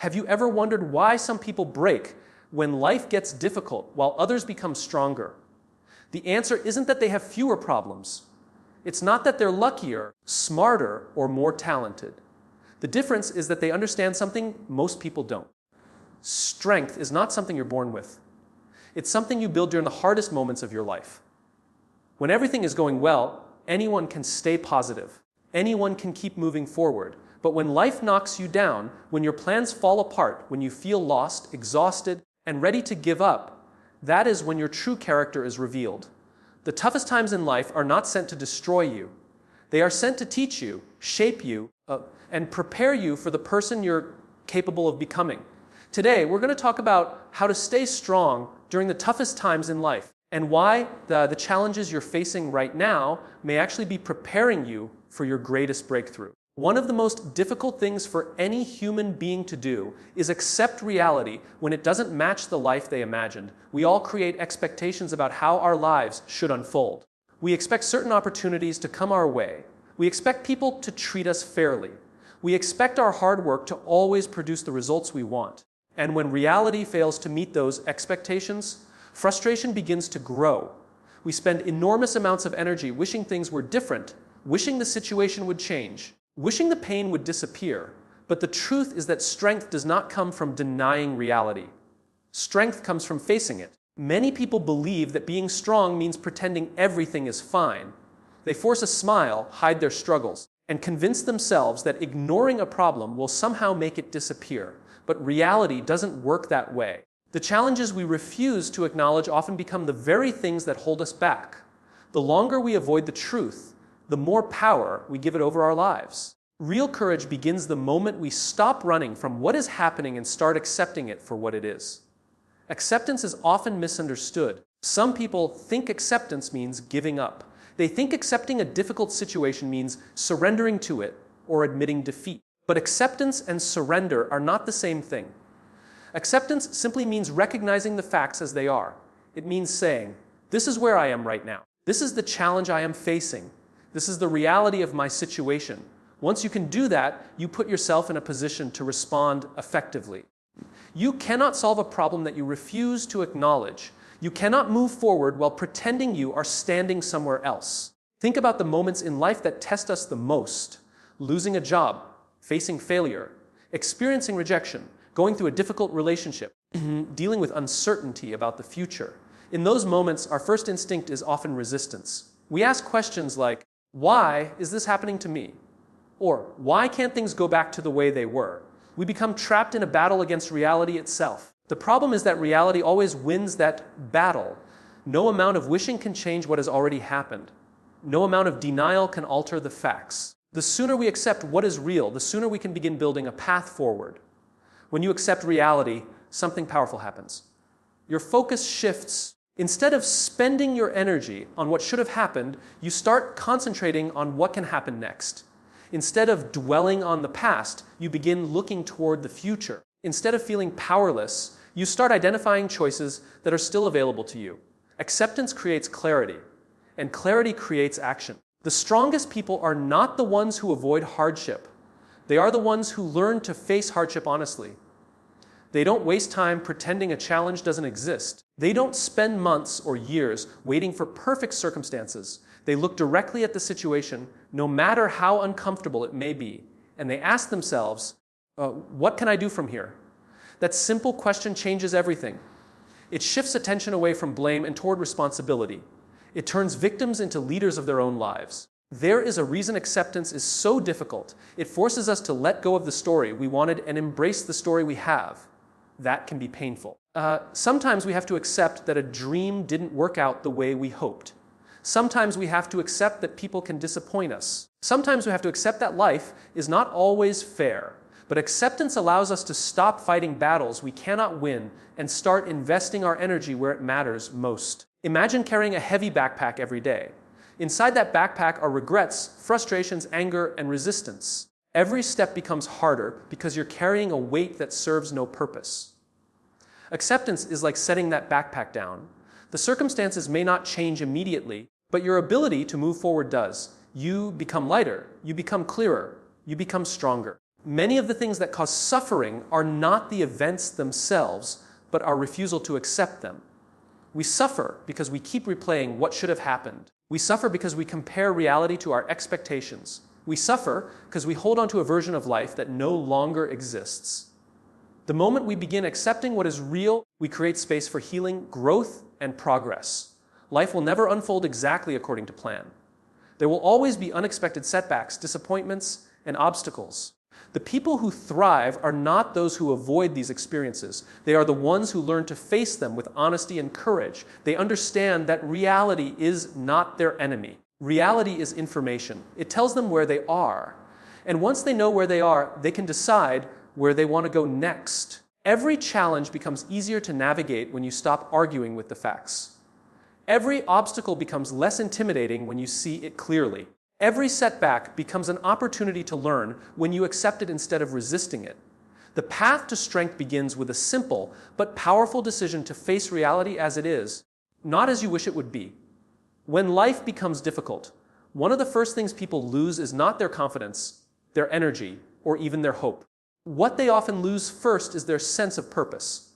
Have you ever wondered why some people break when life gets difficult while others become stronger? The answer isn't that they have fewer problems. It's not that they're luckier, smarter, or more talented. The difference is that they understand something most people don't. Strength is not something you're born with. It's something you build during the hardest moments of your life. When everything is going well, anyone can stay positive. Anyone can keep moving forward. But when life knocks you down, when your plans fall apart, when you feel lost, exhausted, and ready to give up, that is when your true character is revealed. The toughest times in life are not sent to destroy you. They are sent to teach you, shape you, and prepare you for the person you're capable of becoming. Today, we're going to talk about how to stay strong during the toughest times in life, and why the challenges you're facing right now may actually be preparing you for your greatest breakthrough. One of the most difficult things for any human being to do is accept reality when it doesn't match the life they imagined. We all create expectations about how our lives should unfold. We expect certain opportunities to come our way. We expect people to treat us fairly. We expect our hard work to always produce the results we want. And when reality fails to meet those expectations, frustration begins to grow. We spend enormous amounts of energy wishing things were different, wishing the situation would change, wishing the pain would disappear. But the truth is that strength does not come from denying reality. Strength comes from facing it. Many people believe that being strong means pretending everything is fine. They force a smile, hide their struggles, and convince themselves that ignoring a problem will somehow make it disappear. But reality doesn't work that way. The challenges we refuse to acknowledge often become the very things that hold us back. The longer we avoid the truth, the more power we give it over our lives. Real courage begins the moment we stop running from what is happening and start accepting it for what it is. Acceptance is often misunderstood. Some people think acceptance means giving up. They think accepting a difficult situation means surrendering to it or admitting defeat. But acceptance and surrender are not the same thing. Acceptance simply means recognizing the facts as they are. It means saying, this is where I am right now. This is the challenge I am facing. This is the reality of my situation. Once you can do that, you put yourself in a position to respond effectively. You cannot solve a problem that you refuse to acknowledge. You cannot move forward while pretending you are standing somewhere else. Think about the moments in life that test us the most. Losing a job, facing failure, experiencing rejection, going through a difficult relationship, dealing with uncertainty about the future. In those moments, our first instinct is often resistance. We ask questions like, why is this happening to me? Or, why can't things go back to the way they were? We become trapped in a battle against reality itself. The problem is that reality always wins that battle. No amount of wishing can change what has already happened. No amount of denial can alter the facts. The sooner we accept what is real, the sooner we can begin building a path forward. When you accept reality, something powerful happens. Your focus shifts. Instead of spending your energy on what should have happened, you start concentrating on what can happen next. Instead of dwelling on the past, you begin looking toward the future. Instead of feeling powerless, you start identifying choices that are still available to you. Acceptance creates clarity, and clarity creates action. The strongest people are not the ones who avoid hardship. They are the ones who learn to face hardship honestly. They don't waste time pretending a challenge doesn't exist. They don't spend months or years waiting for perfect circumstances. They look directly at the situation, no matter how uncomfortable it may be, and they ask themselves, what can I do from here? That simple question changes everything. It shifts attention away from blame and toward responsibility. It turns victims into leaders of their own lives. There is a reason acceptance is so difficult. It forces us to let go of the story we wanted and embrace the story we have. That can be painful. Sometimes we have to accept that a dream didn't work out the way we hoped. Sometimes we have to accept that people can disappoint us. Sometimes we have to accept that life is not always fair. But acceptance allows us to stop fighting battles we cannot win and start investing our energy where it matters most. Imagine carrying a heavy backpack every day. Inside that backpack are regrets, frustrations, anger, and resistance. Every step becomes harder because you're carrying a weight that serves no purpose. Acceptance is like setting that backpack down. The circumstances may not change immediately, but your ability to move forward does. You become lighter, you become clearer, you become stronger. Many of the things that cause suffering are not the events themselves, but our refusal to accept them. We suffer because we keep replaying what should have happened. We suffer because we compare reality to our expectations. We suffer because we hold on to a version of life that no longer exists. The moment we begin accepting what is real, we create space for healing, growth, and progress. Life will never unfold exactly according to plan. There will always be unexpected setbacks, disappointments, and obstacles. The people who thrive are not those who avoid these experiences. They are the ones who learn to face them with honesty and courage. They understand that reality is not their enemy. Reality is information. It tells them where they are. And once they know where they are, they can decide where they want to go next. Every challenge becomes easier to navigate when you stop arguing with the facts. Every obstacle becomes less intimidating when you see it clearly. Every setback becomes an opportunity to learn when you accept it instead of resisting it. The path to strength begins with a simple but powerful decision to face reality as it is, not as you wish it would be. When life becomes difficult, one of the first things people lose is not their confidence, their energy, or even their hope. What they often lose first is their sense of purpose.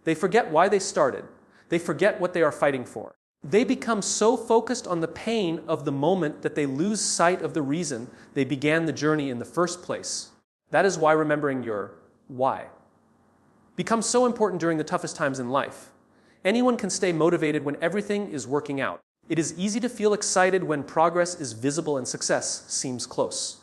They forget why they started. They forget what they are fighting for. They become so focused on the pain of the moment that they lose sight of the reason they began the journey in the first place. That is why remembering your why becomes so important during the toughest times in life. Anyone can stay motivated when everything is working out. It is easy to feel excited when progress is visible and success seems close.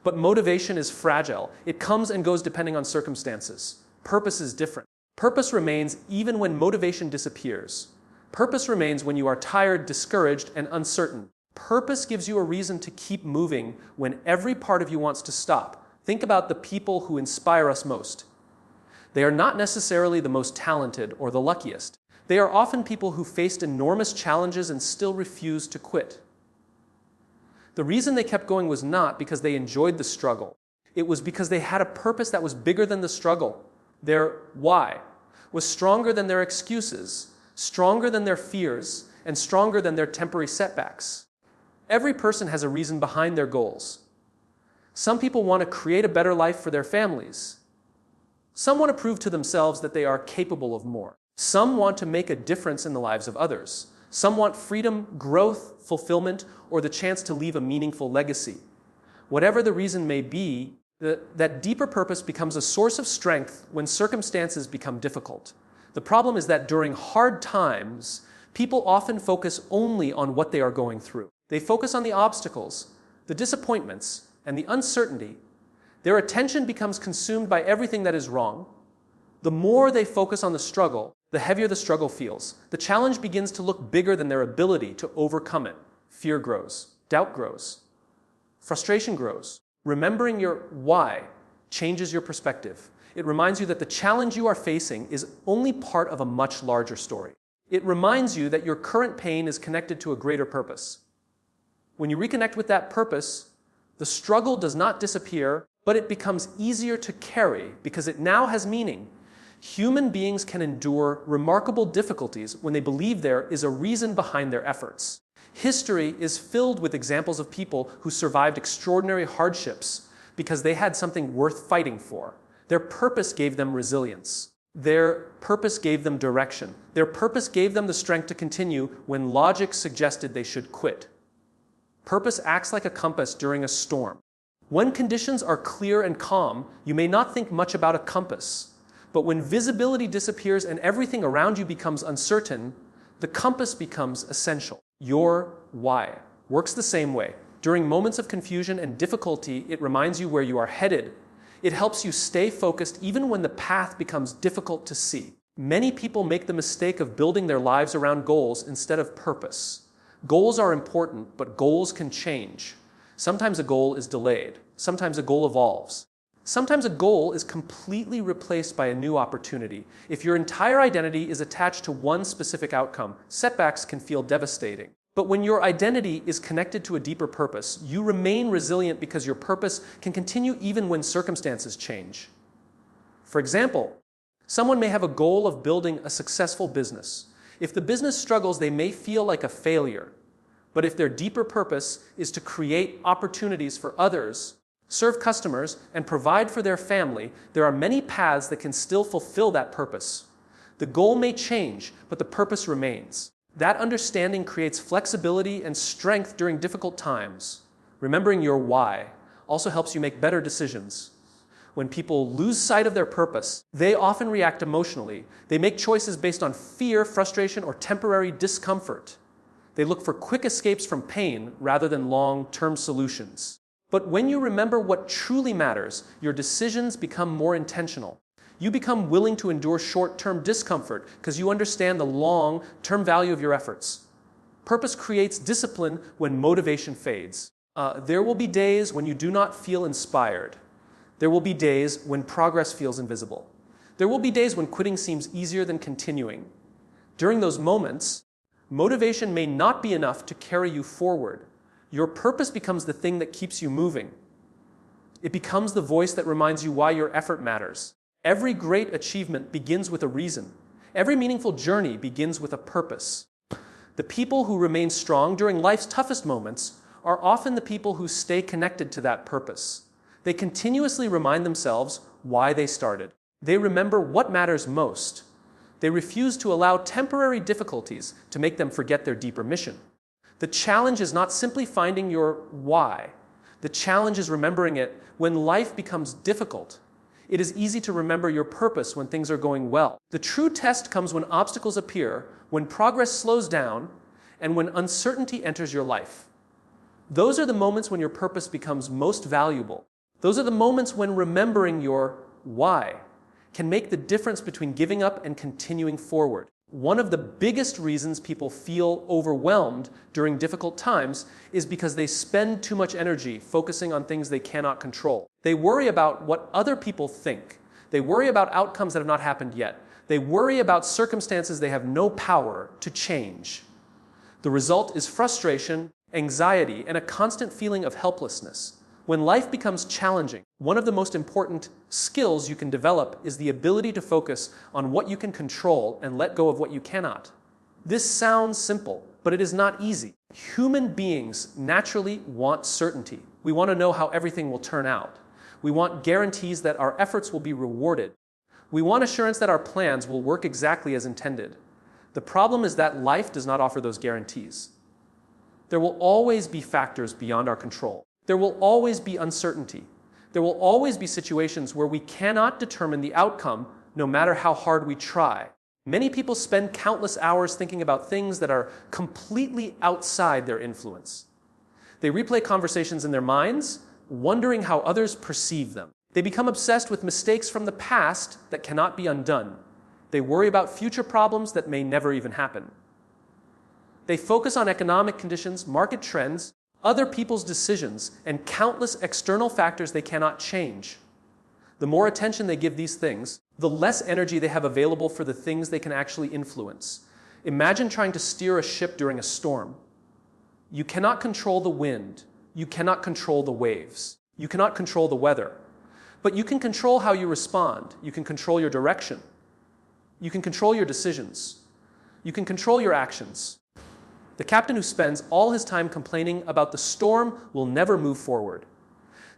But motivation is fragile. It comes and goes depending on circumstances. Purpose is different. Purpose remains even when motivation disappears. Purpose remains when you are tired, discouraged, and uncertain. Purpose gives you a reason to keep moving when every part of you wants to stop. Think about the people who inspire us most. They are not necessarily the most talented or the luckiest. They are often people who faced enormous challenges and still refused to quit. The reason they kept going was not because they enjoyed the struggle. It was because they had a purpose that was bigger than the struggle. Their why was stronger than their excuses, stronger than their fears, and stronger than their temporary setbacks. Every person has a reason behind their goals. Some people want to create a better life for their families. Some want to prove to themselves that they are capable of more. Some want to make a difference in the lives of others. Some want freedom, growth, fulfillment, or the chance to leave a meaningful legacy. Whatever the reason may be, that deeper purpose becomes a source of strength when circumstances become difficult. The problem is that during hard times, people often focus only on what they are going through. They focus on the obstacles, the disappointments, and the uncertainty. Their attention becomes consumed by everything that is wrong. The more they focus on the struggle, the heavier the struggle feels. The challenge begins to look bigger than their ability to overcome it. Fear grows, doubt grows, frustration grows. Remembering your why changes your perspective. It reminds you that the challenge you are facing is only part of a much larger story. It reminds you that your current pain is connected to a greater purpose. When you reconnect with that purpose, the struggle does not disappear, but it becomes easier to carry because it now has meaning. Human beings can endure remarkable difficulties when they believe there is a reason behind their efforts. History is filled with examples of people who survived extraordinary hardships because they had something worth fighting for. Their purpose gave them resilience. Their purpose gave them direction. Their purpose gave them the strength to continue when logic suggested they should quit. Purpose acts like a compass during a storm. When conditions are clear and calm, you may not think much about a compass. But when visibility disappears and everything around you becomes uncertain, the compass becomes essential. Your why works the same way. During moments of confusion and difficulty, it reminds you where you are headed. It helps you stay focused even when the path becomes difficult to see. Many people make the mistake of building their lives around goals instead of purpose. Goals are important, but goals can change. Sometimes a goal is delayed. Sometimes a goal evolves. Sometimes a goal is completely replaced by a new opportunity. If your entire identity is attached to one specific outcome, setbacks can feel devastating. But when your identity is connected to a deeper purpose, you remain resilient because your purpose can continue even when circumstances change. For example, someone may have a goal of building a successful business. If the business struggles, they may feel like a failure. But if their deeper purpose is to create opportunities for others, serve customers, and provide for their family, there are many paths that can still fulfill that purpose. The goal may change, but the purpose remains. That understanding creates flexibility and strength during difficult times. Remembering your why also helps you make better decisions. When people lose sight of their purpose, they often react emotionally. They make choices based on fear, frustration, or temporary discomfort. They look for quick escapes from pain rather than long-term solutions. But when you remember what truly matters, your decisions become more intentional. You become willing to endure short-term discomfort because you understand the long-term value of your efforts. Purpose creates discipline when motivation fades. There will be days when you do not feel inspired. There will be days when progress feels invisible. There will be days when quitting seems easier than continuing. During those moments, motivation may not be enough to carry you forward. Your purpose becomes the thing that keeps you moving. It becomes the voice that reminds you why your effort matters. Every great achievement begins with a reason. Every meaningful journey begins with a purpose. The people who remain strong during life's toughest moments are often the people who stay connected to that purpose. They continuously remind themselves why they started. They remember what matters most. They refuse to allow temporary difficulties to make them forget their deeper mission. The challenge is not simply finding your why. The challenge is remembering it when life becomes difficult. It is easy to remember your purpose when things are going well. The true test comes when obstacles appear, when progress slows down, and when uncertainty enters your life. Those are the moments when your purpose becomes most valuable. Those are the moments when remembering your why can make the difference between giving up and continuing forward. One of the biggest reasons people feel overwhelmed during difficult times is because they spend too much energy focusing on things they cannot control. They worry about what other people think. They worry about outcomes that have not happened yet. They worry about circumstances they have no power to change. The result is frustration, anxiety, and a constant feeling of helplessness. When life becomes challenging, one of the most important skills you can develop is the ability to focus on what you can control and let go of what you cannot. This sounds simple, but it is not easy. Human beings naturally want certainty. We want to know how everything will turn out. We want guarantees that our efforts will be rewarded. We want assurance that our plans will work exactly as intended. The problem is that life does not offer those guarantees. There will always be factors beyond our control. There will always be uncertainty. There will always be situations where we cannot determine the outcome no matter how hard we try. Many people spend countless hours thinking about things that are completely outside their influence. They replay conversations in their minds, wondering how others perceive them. They become obsessed with mistakes from the past that cannot be undone. They worry about future problems that may never even happen. They focus on economic conditions, market trends, other people's decisions, and countless external factors they cannot change. The more attention they give these things, the less energy they have available for the things they can actually influence. Imagine trying to steer a ship during a storm. You cannot control the wind. You cannot control the waves. You cannot control the weather. But you can control how you respond. You can control your direction. You can control your decisions. You can control your actions. The captain who spends all his time complaining about the storm will never move forward.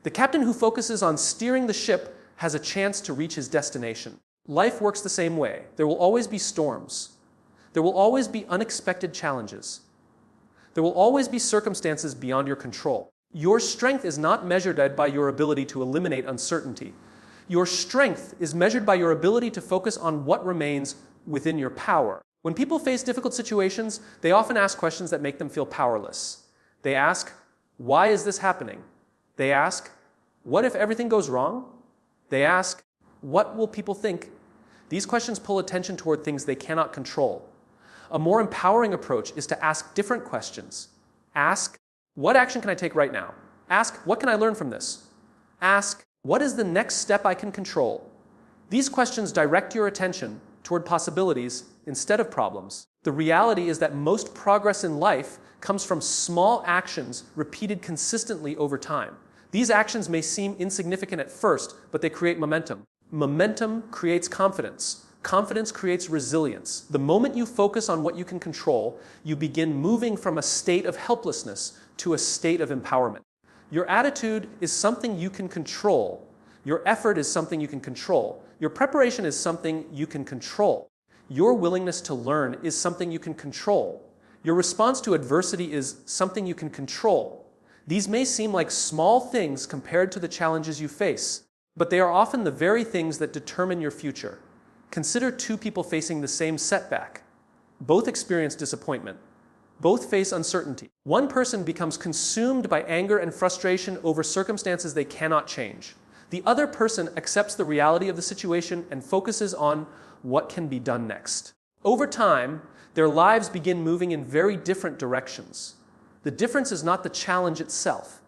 The captain who focuses on steering the ship has a chance to reach his destination. Life works the same way. There will always be storms. There will always be unexpected challenges. There will always be circumstances beyond your control. Your strength is not measured by your ability to eliminate uncertainty. Your strength is measured by your ability to focus on what remains within your power. When people face difficult situations, they often ask questions that make them feel powerless. They ask, why is this happening? They ask, what if everything goes wrong? They ask, what will people think? These questions pull attention toward things they cannot control. A more empowering approach is to ask different questions. Ask, what action can I take right now? Ask, what can I learn from this? Ask, what is the next step I can control? These questions direct your attention toward possibilities instead of problems. The reality is that most progress in life comes from small actions repeated consistently over time. These actions may seem insignificant at first, but they create momentum. Momentum creates confidence. Confidence creates resilience. The moment you focus on what you can control, you begin moving from a state of helplessness to a state of empowerment. Your attitude is something you can control. Your effort is something you can control. Your preparation is something you can control. Your willingness to learn is something you can control. Your response to adversity is something you can control. These may seem like small things compared to the challenges you face, but they are often the very things that determine your future. Consider two people facing the same setback. Both experience disappointment. Both face uncertainty. One person becomes consumed by anger and frustration over circumstances they cannot change. The other person accepts the reality of the situation and focuses on what can be done next. Over time, their lives begin moving in very different directions. The difference is not the challenge itself.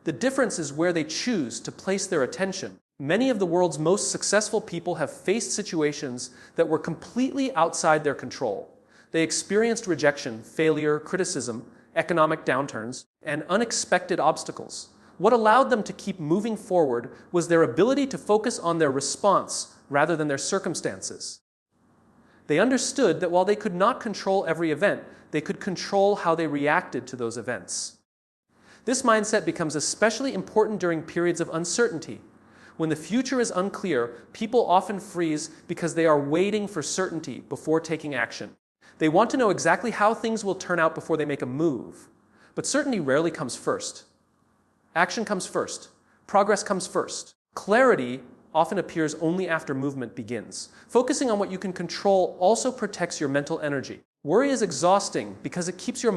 The difference is where they choose to place their attention. Many of the world's most successful people have faced situations that were completely outside their control. They experienced rejection, failure, criticism, economic downturns, and unexpected obstacles. What allowed them to keep moving forward was their ability to focus on their response rather than their circumstances. They understood that while they could not control every event, they could control how they reacted to those events. This mindset becomes especially important during periods of uncertainty. When the future is unclear, people often freeze because they are waiting for certainty before taking action. They want to know exactly how things will turn out before they make a move. But certainty rarely comes first. Action comes first. Progress comes first. Clarity often appears only after movement begins. Focusing on what you can control also protects your mental energy. Worry is exhausting because it keeps your